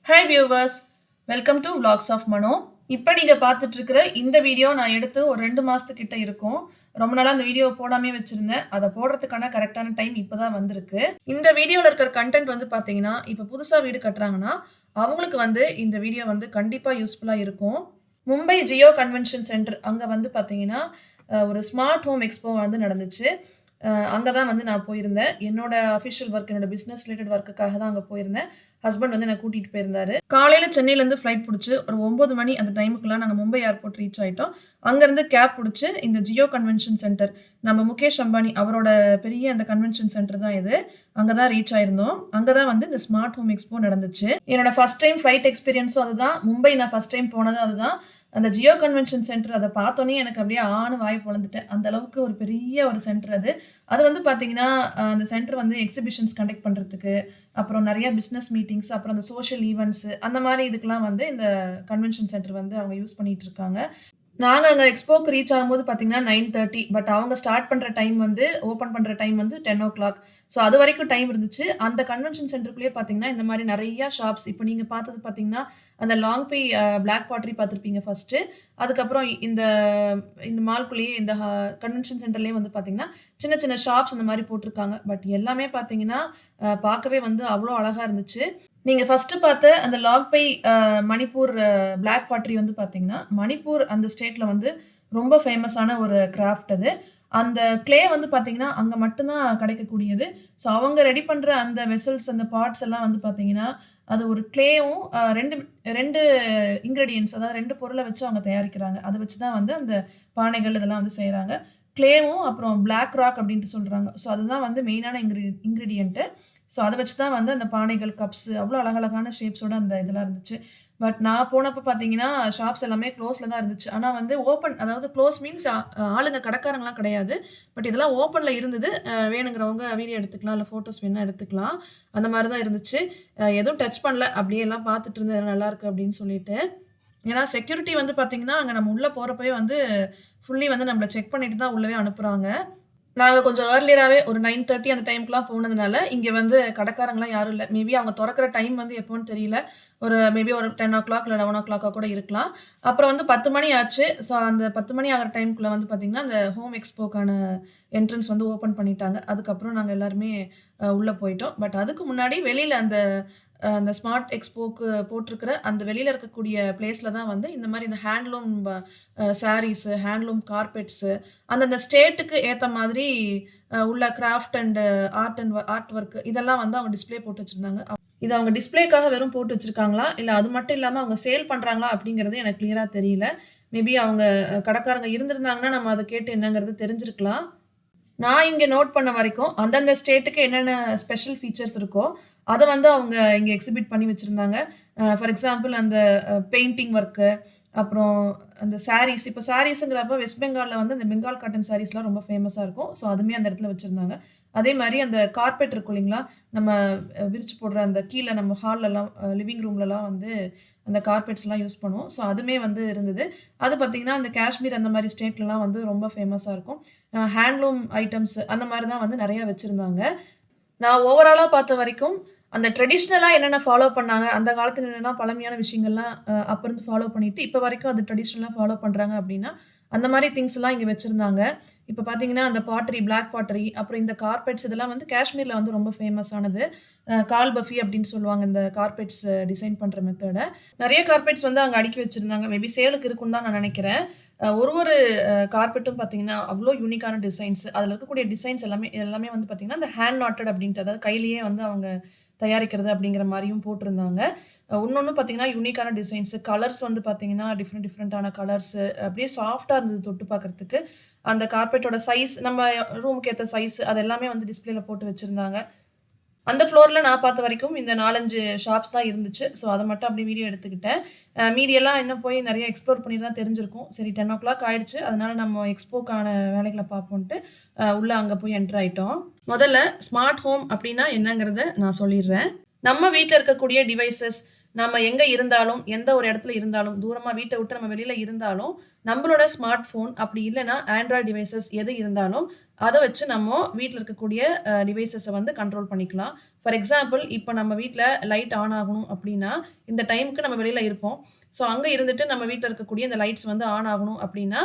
Hi viewers, welcome to vlogs of Mano. இப்போ நீங்கள் பார்த்துட்டு இருக்கிற இந்த வீடியோ நான் எடுத்து ஒரு 2 மாதத்துக்கிட்ட இருக்கும். ரொம்ப நாளாக அந்த வீடியோ போடாமே வச்சுருந்தேன். அதை போடுறதுக்கான கரெக்டான டைம் இப்போ தான் வந்திருக்கு. இந்த வீடியோவில் இருக்கிற கண்டென்ட் வந்து பார்த்தீங்கன்னா, இப்போ புதுசாக வீடு கட்டுறாங்கன்னா அவங்களுக்கு வந்து இந்த வீடியோ வந்து கண்டிப்பாக யூஸ்ஃபுல்லாக இருக்கும். மும்பை ஜியோ கன்வென்ஷன் சென்டர் அங்கே வந்து பார்த்தீங்கன்னா ஒரு ஸ்மார்ட் ஹோம் எக்ஸ்போ வந்து நடந்துச்சு. அங்க தான் வந்து நான் போயிருந்தேன். என்னோட அஃபிஷியல் ஒர்க், என்னோட பிசினஸ் ரிலேட்டட் ஒர்க்குக்காக தான் அங்க போயிருந்தேன். ஹஸ்பண்ட் வந்து என்ன கூட்டிட்டு போயிருந்தாரு. காலையில சென்னையிலேருந்து ஃப்ளைட் புடிச்சு ஒரு 9 மணி அந்த டைமுக்குலாம் நாங்க மும்பை ஏர்போர்ட் ரீச் ஆயிட்டோம். அங்கருந்து கேப் புடிச்சு இந்த ஜியோ கன்வென்ஷன் சென்டர், நம்ம முகேஷ் அம்பானி அவரோட பெரிய அந்த கன்வென்ஷன் சென்டர் தான் இது. அங்க தான் ரீச் ஆயிருந்தோம். அங்க தான் வந்து இந்த ஸ்மார்ட் ஹோம் எக்ஸ்போ நடந்துச்சு. என்னோட ஃபர்ஸ்ட் டைம் ஃப்ளைட் எக்ஸ்பீரியன்ஸும் அதுதான். மும்பை நான் ஃபர்ஸ்ட் டைம் போனதும் அதுதான். அந்த ஜியோ கன்வென்ஷன் சென்டர் அத பார்த்தோனே எனக்கு அப்படியே ஆன்னு வாய பொளந்துட்டேன். அந்த அளவுக்கு ஒரு பெரிய ஒரு சென்டர் அது. அது வந்து பார்த்தீங்கன்னா, அந்த சென்டர் வந்து எக்ஸிபிஷன்ஸ் கண்டக்ட் பண்றதுக்கு, அப்புறம் நெறைய பிசினஸ் மீட்டிங்ஸ், அப்புறம் அந்த சோஷியல் ஈவென்ட்ஸ் அந்த மாரி இதுக்கெல்லாம் வந்து இந்த கன்வென்ஷன் சென்டர் வந்து அவங்க யூஸ் பண்ணிட்டு இருக்காங்க. நாங்க அங்க எக்ஸ்போக்கு ரீச் ஆகும்போது பார்த்தீங்கன்னா 9:30. பட் அவங்க ஸ்டார்ட் பண்ற டைம் வந்து ஓப்பன் பண்ற டைம் வந்து 10:00. ஸோ அதுவரைக்கும் டைம் இருந்துச்சு. அந்த கன்வென்ஷன் சென்டருக்குள்ளேயே பார்த்தீங்கன்னா, இந்த மாரி நெறைய ஷாப்ஸ் இப்ப நீங்க பார்த்தது பார்த்தீங்கன்னா, அந்த லாங் பை பிளாக் பாட்டரி பார்த்திருப்பீங்க ஃபர்ஸ்ட்டு. அதுக்கப்புறம் இந்த இந்த மால்குள்ளேயே இந்த கன்வென்ஷன் சென்டர்லயே வந்து பார்த்தீங்கன்னா, சின்ன சின்ன ஷாப்ஸ் அந்த மாரி போட்டிருக்காங்க. பட் எல்லாமே பார்த்தீங்கன்னா, பார்க்கவே வந்து அவ்ளோ அழகா இருந்துச்சு. நீங்க ஃபர்ஸ்ட்டு பார்த்த அந்த லாக் பை மணிப்பூர் பிளாக் பாட்டரி வந்து பார்த்தீங்கன்னா, மணிப்பூர் அந்த ஸ்டேட்ல வந்து ரொம்ப ஃபேமஸான ஒரு கிராஃப்ட் அது. அந்த கிளே வந்து பார்த்தீங்கன்னா, அங்க மட்டும் தான் கிடைக்கக்கூடியது. ஸோ அவங்க ரெடி பண்ற அந்த வெசல்ஸ், அந்த பாட்ஸ் எல்லாம் வந்து பார்த்தீங்கன்னா, அது ஒரு கிளேவும் 2 இன்கிரீடியன்ட்ஸ், அதாவது 2 பொருள வச்சு அவங்க தயாரிக்கிறாங்க. அத வச்சு தான் வந்து அந்த பானைகள் இதெல்லாம் வந்து செய்றாங்க. கிளேவும் அப்புறம் பிளாக் ராக் அப்டின்ட்டு சொல்றாங்க. ஸோ அதுதான் வந்து மெயினான இன்கிரீடியன்ட். ஸோ அத வச்சு தான் வந்து அந்த பானைகள், கப்ஸ் அவ்ளோ அழகழகான ஷேப்ஸோட அந்த இதெல்லாம் இருந்துச்சு. பட் நான் போனப்ப பார்த்தீங்கன்னா, ஷாப்ஸ் எல்லாமே க்ளோஸ்ல தான் இருந்துச்சு. ஆனா வந்து ஓப்பன், அதாவது க்ளோஸ் மீன்ஸ் ஆளுங்க கடைக்காரங்கலாம் கிடையாது. பட் இதெல்லாம் ஓப்பன்ல இருந்தது. வேணுங்கிறவங்க வீடியோ எடுத்துக்கலாம், இல்ல ஃபோட்டோஸ் வேணா எடுத்துக்கலாம். அந்த மாரி தான் இருந்துச்சு. எதுவும் டச் பண்ணல. அப்படியே எல்லாம் பார்த்துட்டு இருந்தேன். எல்லாம் நல்லாயிருக்கு அப்படின்னு சொல்லிட்டு. ஏன்னா செக்யூரிட்டி வந்து பார்த்தீங்கன்னா, அங்க நம்ம உள்ள போறப்பயே வந்து ஃபுல்லி வந்து நம்மள செக் பண்ணிட்டு தான் உள்ளவே அனுப்புறாங்க. நாங்க கொஞ்சம் ஏர்லியராவே ஒரு 9:30 அந்த டைம்க்குலாம் போனதுனால, இங்க வந்து கடைக்காரங்கலாம் யாரும் இல்ல. மேபி அவங்க தொறக்கிற டைம் வந்து எப்போன்னு தெரியல. மேபி ஒரு 10:00 இல்ல 11:00 கூட இருக்கலாம். அப்புறம் வந்து 10 மணி ஆச்சு. ஸோ அந்த 10 மணி ஆகுற டைம்க்குள்ள வந்து பார்த்தீங்கன்னா, அந்த ஹோம் எக்ஸ்போக்கான என்ட்ரன்ஸ் வந்து ஓப்பன் பண்ணிட்டாங்க. அதுக்கப்புறம் நாங்க எல்லாருமே உள்ள போயிட்டோம். பட் அதுக்கு முன்னாடி வெளியில அந்த ஸ்மார்ட் எக்ஸ்போக்கு போட்டிருக்கிற அந்த வெளியில இருக்கக்கூடிய பிளேஸ்ல தான் வந்து இந்த மாரி இந்த ஹேண்ட்லூம் சாரீஸு, ஹேண்ட்லூம் கார்பெட்ஸு அந்தந்த ஸ்டேட்டுக்கு ஏத்த மாதிரி உள்ள கிராஃப்ட் அண்ட் ஆர்ட் ஒர்க் இதெல்லாம் வந்து அவங்க டிஸ்ப்ளே போட்டு வச்சிருந்தாங்க. இது அவங்க டிஸ்ப்ளேக்காக வெறும் போட்டு வச்சிருக்காங்களா? இல்ல அது மட்டும் இல்லாம அவங்க சேல் பண்றாங்களா? அப்படிங்கிறது எனக்கு கிளியரா தெரியல. மேபி அவங்க கடைக்காரங்க இருந்திருந்தாங்கன்னா, நம்ம அத கேட்டு என்னங்கிறது தெரிஞ்சிருக்கலாம். நான் இங்க நோட் பண்ண வரைக்கும், அந்தந்த ஸ்டேட்டுக்கு என்னென்ன ஸ்பெஷல் ஃபீச்சர்ஸ் இருக்கோ, அத வந்து அவங்க இங்க எக்ஸிபிட் பண்ணி வச்சிருந்தாங்க. ஃபார் எக்ஸாம்பிள் அந்த பெயிண்டிங் ஒர்க்கு, அப்புறம் அந்த சாரீஸ். இப்ப சாரீஸ்ங்கிறப்ப வெஸ்ட் பெங்கால்ல வந்து அந்த பெங்கால் காட்டன் சாரீஸ்லாம் ரொம்ப ஃபேமஸா இருக்கும். ஸோ, அதுவுமே அந்த இடத்துல வச்சிருந்தாங்க. அதே மாரி அந்த கார்பெட் இருக்கும் இல்லைங்களா? நம்ம விரிச்சு போடுற அந்த கீழ நம்ம ஹால்லலாம் லிவிங் ரூம்லலாம் வந்து அந்த கார்பெட்ஸ்லாம் யூஸ் பண்ணுவோம். ஸோ, அதுவுமே வந்து இருந்தது. அது பார்த்தீங்கன்னா, அந்த காஷ்மீர் அந்த மாரி ஸ்டேட்லலாம் வந்து ரொம்ப ஃபேமஸா இருக்கும். ஹேண்ட்லூம் ஐட்டம்ஸ் அந்த மாரி தான் வந்து நெறைய வச்சிருந்தாங்க. நான் ஓவராலா பார்த்த வரைக்கும், அந்த ட்ரெடிஷ்னலா என்னென்ன ஃபாலோ பண்ணாங்க, அந்த காலத்துல என்னென்ன பழமையான விஷயங்கள்லாம் அப்ப இருந்து ஃபாலோ பண்ணிட்டு, இப்ப வரைக்கும் அது ட்ரெடிஷ்னலா ஃபாலோ பண்றாங்க அப்டின்னா, அந்த மாரி திங்ஸ்லாம் இங்க வச்சிருந்தாங்க. இப்ப பார்த்தீங்கன்னா, அந்த பாட்டரி, பிளாக் பாட்டரி, அப்புறம் இந்த கார்பெட்ஸ் இதெல்லாம் வந்து காஷ்மீர்ல வந்து ரொம்ப ஃபேமஸ் ஆனது. கால் பஃபி அப்டின்னு சொல்லுவாங்க இந்த கார்பெட்ஸ் டிசைன் பண்ற மெத்தட. நெறைய கார்பெட்ஸ் வந்து அங்க அடுக்கி வச்சிருந்தாங்க. மேபி சேலுக்கு இருக்குன்னு தான் நான் நெனைக்கிறேன். ஒரு கார்பெட்டும் பார்த்தீங்கன்னா, அவ்ளோ யூனிக்கான டிசைன்ஸ். அதுல இருக்கக்கூடிய டிசைன்ஸ் எல்லாமே எல்லாமே வந்து பார்த்தீங்கன்னா, அந்த ஹேண்ட் நாட்டட் அப்டின்ட்டு, அதாவது கையிலேயே வந்து அவங்க தயாரிக்கிறது அப்படிங்கிற மாரியும் போட்டிருந்தாங்க. இன்னொன்னு பார்த்தீங்கன்னா, யூனிக்கான டிசைன்ஸ், கலர்ஸ் வந்து பார்த்தீங்கன்னா, டிஃப்ரெண்டான கலர்ஸ் அப்படியே சாஃப்ட்டா இருந்தது தொட்டு பார்க்கறதுக்கு. அந்த கார்பெட்டோட சைஸ் நம்ம ரூமுக்கு ஏத்த சைஸ் அது எல்லாமே வந்து டிஸ்ப்ளேல போட்டு வச்சிருந்தாங்க. அந்த ஃப்ளோர்ல நான் பார்த்த வரைக்கும் இந்த 4, 5 ஷாப்ஸ் தான் இருந்துச்சு. ஸோ, அத மட்டும் அப்படியே வீடியோ எடுத்துக்கிட்டேன். மீதியெல்லாம் இன்னும் போய் நெறைய எக்ஸ்ப்ளோர் பண்ணி தான் தெரிஞ்சிருக்கும். சரி 10:00 ஆயிடுச்சு. அதனால நம்ம எக்ஸ்போக்கான வேலைகள பார்ப்போன்ட்டு, உள்ள அங்க போய் என்டர் ஆயிட்டோம். முதல்ல ஸ்மார்ட் ஹோம் அப்டின்னா என்னங்கிறத நான் சொல்லிர்றேன். நம்ம வீட்ல இருக்கக்கூடிய டிவைஸஸ், நம்ம எங்க இருந்தாலும், எந்த ஒரு இடத்துல இருந்தாலும், தூரமா வீட்ட விட்டு நம்ம வெளியில இருந்தாலும், நம்மளோட ஸ்மார்ட் ஃபோன் அப்படி இல்லன்னா ஆண்ட்ராய்ட் டிவைஸஸ் எது இருந்தாலும், அத வச்சு நம்ம வீட்ல இருக்கக்கூடிய டிவைஸஸ வந்து கண்ட்ரோல் பண்ணிக்கலாம். ஃபார் எக்ஸாம்பிள் இப்ப நம்ம வீட்ல லைட் ஆன் ஆகணும் அப்டின்னா, இந்த டைம்க்கு நம்ம வெளில இருப்போம். ஸோ அங்க இருந்துட்டு நம்ம வீட்ல இருக்கக்கூடிய இந்த லைட்ஸ் வந்து ஆன் ஆகணும் அப்டின்னா,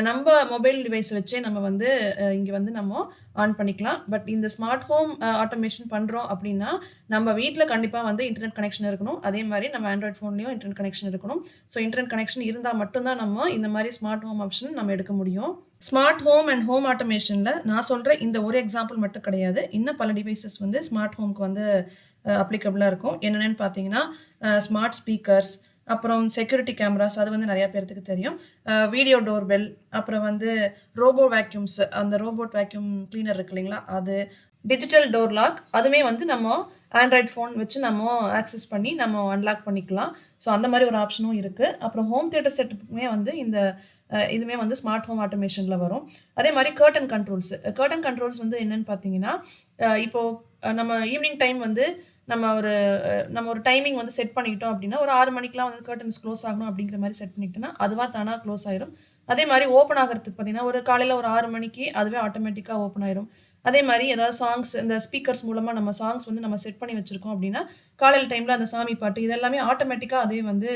நம்ப மொபைல் டிவைஸ் வச்சே நம்ம வந்து இங்க வந்து நம்ம ஆன் பண்ணிக்கலாம். பட் இந்த ஸ்மார்ட் ஹோம் ஆட்டோமேஷன் பண்றோம் அப்டின்னா, நம்ம வீட்ல கண்டிப்பா வந்து இன்டர்நெட் கனெக்ஷன் இருக்கணும். அதே மாரி நம்ம ஆண்ட்ராய்ட் ஃபோன்லயும் இன்டர்நெட் கனெக்ஷன் இருக்கணும். ஸோ இன்டர்நெட் கனெக்ஷன் இருந்தா மட்டும் தான் நம்ம இந்த மாரி ஸ்மார்ட் ஹோம் ஆப்ஷன் நம்ம எடுக்க முடியும். ஸ்மார்ட் ஹோம் அண்ட் ஹோம் ஆட்டோமேஷன்ல நான் சொல்ற இந்த ஒரு எக்ஸாம்பிள் மட்டும் கிடையாது. இன்னும் பல டிவைஸஸ் வந்து ஸ்மார்ட் ஹோம்க்கு வந்து அப்ளிகபிளா இருக்கும். என்னென்னன்னு பார்த்தீங்கன்னா, ஸ்மார்ட் ஸ்பீக்கர்ஸ், அப்புறம் செக்யூரிட்டி கேமராஸ் அது வந்து நெறைய பேர்த்துக்கு தெரியும். வீடியோ டோர் பெல், அப்புறம் வந்து ரோபோ வேக்யூம்ஸ் அந்த ரோபோட் வேக்யூம் கிளீனர் இருக்கு இல்லைங்களா? அது, டிஜிட்டல் டோர் லாக் அதுவுமே வந்து நம்ம ஆண்ட்ராய்ட் ஃபோன் வச்சு நம்ம ஆக்சஸ் பண்ணி நம்ம அன்லாக் பண்ணிக்கலாம். ஸோ அந்த மாரி ஒரு ஆப்ஷனும் இருக்கு. அப்புறம் ஹோம் தியேட்டர் செட்டப்புக்குமே வந்து இந்த இதுவுமே வந்து ஸ்மார்ட் ஹோம் ஆட்டோமேஷன்ல வரும். அதே மாரி கர்டன் கண்ட்ரோல்ஸ். கர்டன் கண்ட்ரோல்ஸ் வந்து என்னன்னு பார்த்தீங்கன்னா, இப்போ நம்ம ஈவினிங் டைம் வந்து நம்ம ஒரு டைமிங் வந்து செட் பண்ணிக்கிட்டோம் அப்டின்னா, ஒரு 6 மணிக்கெல்லாம் வந்து கர்டன்ஸ் க்ளோஸ் ஆகணும் அப்டிங்கிற மாரி செட் பண்ணிக்கிட்டோம்னா, அதுவா தானா க்ளோஸ் ஆயிரும். அதே மாரி ஓப்பன் ஆகுறதுக்கு பார்த்தீங்கன்னா, ஒரு காலையில ஒரு 6 மணிக்கு அதுவே ஆட்டோமேட்டிக்கா ஓப்பன் ஆயிரும். அதே மாரி ஏதாவது சாங்ஸ் இந்த ஸ்பீக்கர்ஸ் மூலமா நம்ம சாங்ஸ் வந்து நம்ம செட் பண்ணி வச்சிருக்கோம் அப்டின்னா, காலையில டைம்ல அந்த சாமி பாட்டு இது எல்லாமே ஆட்டோமேட்டிக்கா அதுவே வந்து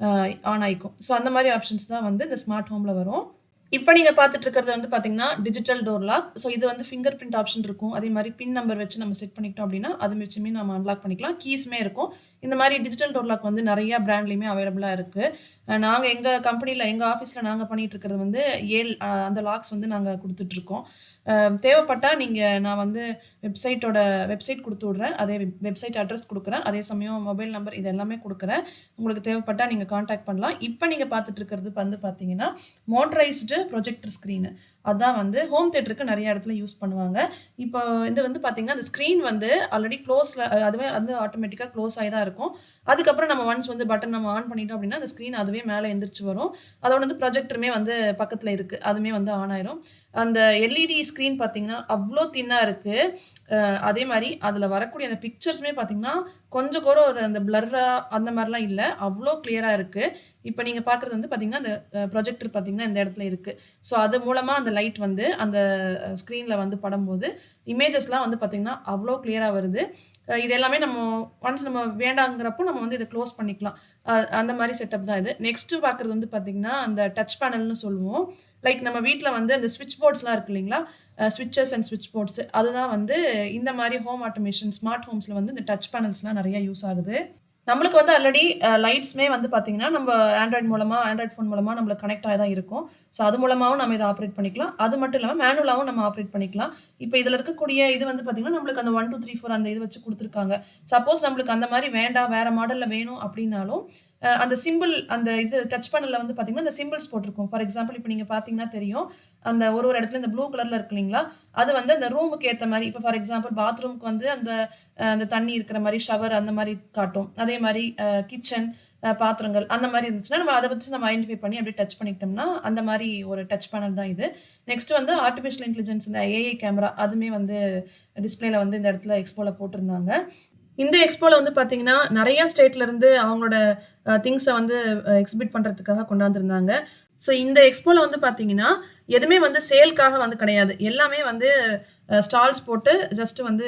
அ ஆன் ஆயிக்கும். ஸோ அந்த மாரி ஆப்ஷன்ஸ் தான் வந்து இந்த ஸ்மார்ட் ஹோம்ல வரும். இப்ப நீங்க பார்த்துட்டு இருக்கிறது வந்து பார்த்தீங்கன்னா, டிஜிட்டல் டோர் லாக். ஸோ இது வந்து ஃபிங்கர் பிரிண்ட் ஆப்ஷன் இருக்கும். அதே மாரி பின் நம்பர் வச்சு நம்ம செட் பண்ணிக்கிட்டோம் அப்டின்னா, அது வச்சுமே நம்ம அன்லாக் பண்ணிக்கலாம். கீஸுமே இருக்கும். இந்த மாரி டிஜிட்டல் டோர் லாக் வந்து நெறைய பிராண்ட்லயுமே அவைலபிளா இருக்கு. நாங்க எங்க கம்பெனில எங்க ஆஃபீஸ்ல நாங்க பண்ணிட்டு இருக்கிறது வந்து அந்த லாக்ஸ் வந்து நாங்க குடுத்துட்டுருக்கோம். தேவைப்பட்டா நான் வந்து வெப்சைட் குடுத்து விடுறேன். அதே வெப்சைட் அட்ரஸ் குடுக்குறேன். அதே சமயம் மொபைல் நம்பர் இது எல்லாமே குடுக்குறேன். உங்களுக்கு தேவைப்பட்டா நீங்க கான்டாக்ட் பண்ணலாம். இப்ப நீங்க பார்த்துட்டு இருக்கிறது வந்து பார்த்தீங்கன்னா, மோட்டரைஸ்டு ப்ரொஜெக்டர் ஸ்க்ரீனு. அதான் வந்து ஹோம் தியேட்டருக்கு நெறைய இடத்துல யூஸ் பண்ணுவாங்க. இப்போ இது வந்து பார்த்தீங்கன்னா, அந்த ஸ்க்ரீன் வந்து ஆல்ரெடி அதுவே வந்து ஆட்டோமேட்டிக்கா க்ளோஸ் ஆயி தான் இருக்கும். அதுக்கப்புறம் நம்ம ஒன்ஸ் வந்து பட்டன் நம்ம ஆன் பண்ணிட்டோம் அப்டின்னா, அந்த ஸ்க்ரீன் அதுவே மேல எந்திரிச்சு வரும். அதோட வந்து ப்ரொஜெக்டருமே வந்து பக்கத்துல இருக்கு. அதுவுமே வந்து ஆன் ஆயிரும். அந்த எல்இடி ஸ்க்ரீன் பார்த்தீங்கன்னா, அவ்ளோ தின்னா இருக்கு. அதே மாரி அதில வரக்கூடிய அந்த பிக்சர்ஸுமே பார்த்தீங்கன்னா, கொஞ்சம் கூட ஒரு அந்த பிளர்ரா அந்த மாரிலாம் இல்ல. அவ்ளோ கிளியரா இருக்கு. இப்ப நீங்க பார்க்குறது வந்து பார்த்தீங்கன்னா, அந்த ப்ரொஜெக்டர் பார்த்தீங்கன்னா, இந்த இடத்துல இருக்கு. ஸோ அது மூலமா அந்த லைட் வந்து அந்த ஸ்க்ரீன்ல வந்து படும்போது, இமேஜஸ்லாம் வந்து பார்த்தீங்கன்னா, அவ்ளோ கிளியரா வருது. இது எல்லாமே ஒன்ஸ் நம்ம வேண்டாங்கிறப்போ நம்ம வந்து இத க்ளோஸ் பண்ணிக்கலாம். அந்த மாரி செட்டப் தான் இது. நெக்ஸ்ட்டு பார்க்குறது வந்து பார்த்தீங்கன்னா, அந்த டச் பேனல்னு சொல்லுவோம். லைக் நம்ம வீட்ல வந்து அந்த ஸ்விட்ச் போர்ட்ஸ்லாம் இருக்கு இல்லைங்களா? ஸ்விட்சஸ் அண்ட் ஸ்விட்ச் போர்ட்ஸ் அதுதான் வந்து இந்த மாரி ஹோம் ஆட்டோமேஷன் ஸ்மார்ட் ஹோம்ஸ்ல வந்து இந்த டச் பேனல்ஸ்லாம் நெறைய யூஸ் ஆகுது. நம்மளுக்கு வந்து ஆல்ரெடி லைட்ஸ்மே வந்து பார்த்தீங்கன்னா, நம்ப ஆண்ட்ராய்ட் ஃபோன் மூலமா நம்மளுக்கு கனெக்ட் ஆகி தான் இருக்கும். ஸோ அது மூலமாவும் நம்ம இத ஆப்பரேட் பண்ணிக்கலாம். அது மட்டும் இல்லாம மேனுவலாவும் நம்ம ஆப்பரேட் பண்ணிக்கலாம். இப்ப இதுல இருக்கக்கூடிய இது வந்து பார்த்தீங்கன்னா, நம்மளுக்கு அந்த 1, 2, 3, 4 அந்த இது வச்சு குடுத்துருக்காங்க. சப்போஸ் நம்மளுக்கு அந்த மாரி வேண்டாம், வேற மாடல்ல வேணும் அப்டின்னாலும், அந்த சிம்பிள் அந்த இது டச் பேனல்ல வந்து பார்த்தீங்கன்னா, அந்த சிம்பிள்ஸ் போட்டிருக்கும். ஃபார் எக்ஸாம்பிள் இப்ப நீங்க பார்த்தீங்கன்னா தெரியும். அந்த ஒரு இடத்துல இந்த ப்ளூ கலர்ல இருக்கு இல்லைங்களா? அது வந்து அந்த ரூமுக்கு ஏத்த மாரி இப்ப ஃபார் எக்ஸாம்பிள் பாத்ரூம்க்கு வந்து அந்த தண்ணி இருக்கிற மாரி ஷவர் அந்த மாரி காட்டும். அதே மாரி கிச்சன், பாத்திரங்கள் அந்த மாரி இருந்துச்சுன்னா, நம்ம அத வச்சு நம்ம ஐடென்டிஃபை பண்ணி அப்படியே டச் பண்ணிக்கிட்டோம்னா, அந்த மாரி ஒரு டச் பேனல் தான் இது. நெக்ஸ்ட் வந்து ஆர்டிபிஷியல் இன்டெலிஜென்ஸ் இந்த ஏஐ கேமரா அதுவுமே வந்து டிஸ்ப்ளேல வந்து இந்த இடத்துல எக்ஸ்போல போட்டிருந்தாங்க. இந்த எக்ஸ்போல வந்து பார்த்தீங்கன்னா, நெறைய ஸ்டேட்ல இருந்து அவங்களோட திங்ஸ வந்து எக்ஸிபிட் பண்றதுக்காக கொண்டாந்துருந்தாங்க. ஸோ இந்த எக்ஸ்போல வந்து பார்த்தீங்கன்னா, எதுவுமே வந்து சேல்க்காக வந்து கிடையாது. எல்லாமே வந்து ஸ்டால்ஸ் போட்டு ஜஸ்ட் வந்து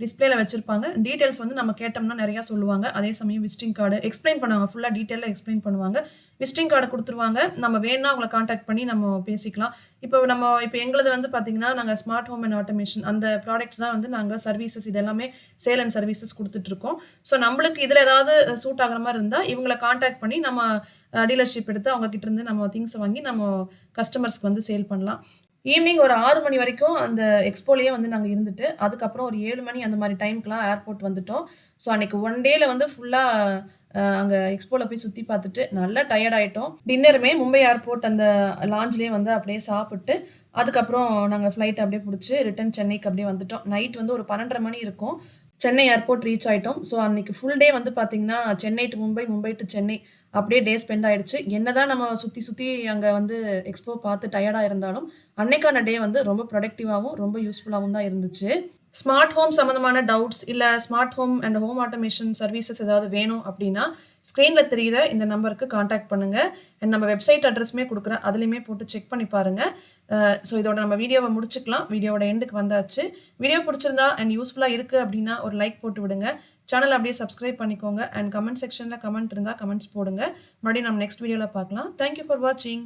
டிஸ்ப்ளேல வச்சிருப்பாங்க. டீட்டெயில்ஸ் வந்து நம்ம கேட்டோம்னா நெறையா சொல்லுவாங்க. அதே சமயம் விசிட்டிங் கார்டு எக்ஸ்ப்ளைன் பண்ணுவாங்க. ஃபுல்லா டீட்டெயிலா எக்ஸ்ப்ளைன் பண்ணுவாங்க. விசிட்டிங் கார்டு குடுத்துருவாங்க. நம்ம வேணுனா அவங்கள கான்டாக்ட் பண்ணி நம்ம பேசிக்கலாம். இப்ப எங்களுது வந்து பார்த்தீங்கன்னா, நாங்க ஸ்மார்ட் ஹோம் அண்ட் ஆட்டோமேஷன் அந்த ப்ராடக்ட்ஸ் தான் வந்து நாங்க சர்வீசஸ் இது எல்லாமே சேல் அண்ட் சர்வீசஸ் குடுத்துட்டுருக்கோம். ஸோ நம்பளுக்கு இதுல ஏதாவது சூட் ஆகுற மாரி இருந்தா, இவங்கள கான்டாக்ட் பண்ணி நம்ம டீலர்ஷிப் எடுத்து அவங்க கிட்ட இருந்து நம்ம திங்ஸ வாங்கி நம்ம கஸ்டமர்ஸ்க்கு வந்து சேல் பண்ணலாம். ஈவ்னிங் ஒரு 6 மணி வரைக்கும் அந்த எக்ஸ்போலயே வந்து நாங்க இருந்துட்டு, அதுக்கப்புறம் ஒரு 7 மணி அந்த மாரி டைம்க்குலாம் ஏர்போர்ட் வந்துட்டோம். ஸோ அன்னைக்கு ஒன் டேல வந்து ஃபுல்லா அங்க எக்ஸ்போல போய் சுத்தி பார்த்துட்டு, நல்லா டயர்ட் ஆயிட்டோம். டின்னருமே மும்பை ஏர்போர்ட் அந்த லாஞ்ச்லயே வந்து அப்படியே சாப்பிட்டு, அதுக்கப்புறம் நாங்க ஃப்ளைட் அப்படியே புடிச்சு ரிட்டர்ன் சென்னைக்கு அப்படியே வந்துட்டோம். நைட் வந்து ஒரு 12:30 மணி இருக்கும். சென்னை ஏர்போர்ட் ரீச் ஆயிட்டோம். ஸோ அன்னைக்கு ஃபுல் டே வந்து பார்த்தீங்கன்னா, சென்னை டூ மும்பை, மும்பை டூ சென்னை அப்படியே டே ஸ்பெண்ட் ஆயிடுச்சு. என்னதான் நம்ம சுத்தி சுத்தி அங்க வந்து எக்ஸ்போ பார்த்து டயர்டா இருந்தாலும், அன்னைக்கான டே வந்து ரொம்ப ப்ரொடக்டிவாவும், ரொம்ப யூஸ்ஃபுல்லாவும் தான் இருந்துச்சு. ஸ்மார்ட் ஹோம் சம்மந்தமான டவுட்ஸ், இல்ல smart home and home automation services ஏதாவது வேணும் அப்டின்னா, ஸ்க்ரீன்ல தெரியிற இந்த நம்பருக்கு கான்டாக்ட் பண்ணுங்க. அண்ட் நம்ம வெப்சைட் அட்ரஸுமே குடுக்குறேன். அதிலயுமே போட்டு செக் பண்ணி பாருங்க. ஸோ இதோட நம்ம வீடியோவ முடிச்சுக்கலாம். வீடியோவோட எண்டுக்கு வந்தாச்சு. வீடியோ புடிச்சிருந்தா அண்ட் யூஸ்ஃபுல்லா இருக்கு அப்டின்னா, ஒரு லைக் போட்டு விடுங்க. சேனல அப்படியே சப்ஸ்கிரைப் பண்ணிக்கோங்க. அண்ட் கமெண்ட் செக்ஷன்ல கமெண்ட் இருந்தா கமெண்ட்ஸ் போடுங்க. மறுபடியும் நம்ம நெக்ஸ்ட் வீடியோல பார்க்கலாம். தேங்க் யூ ஃபார் வாட்சிங்.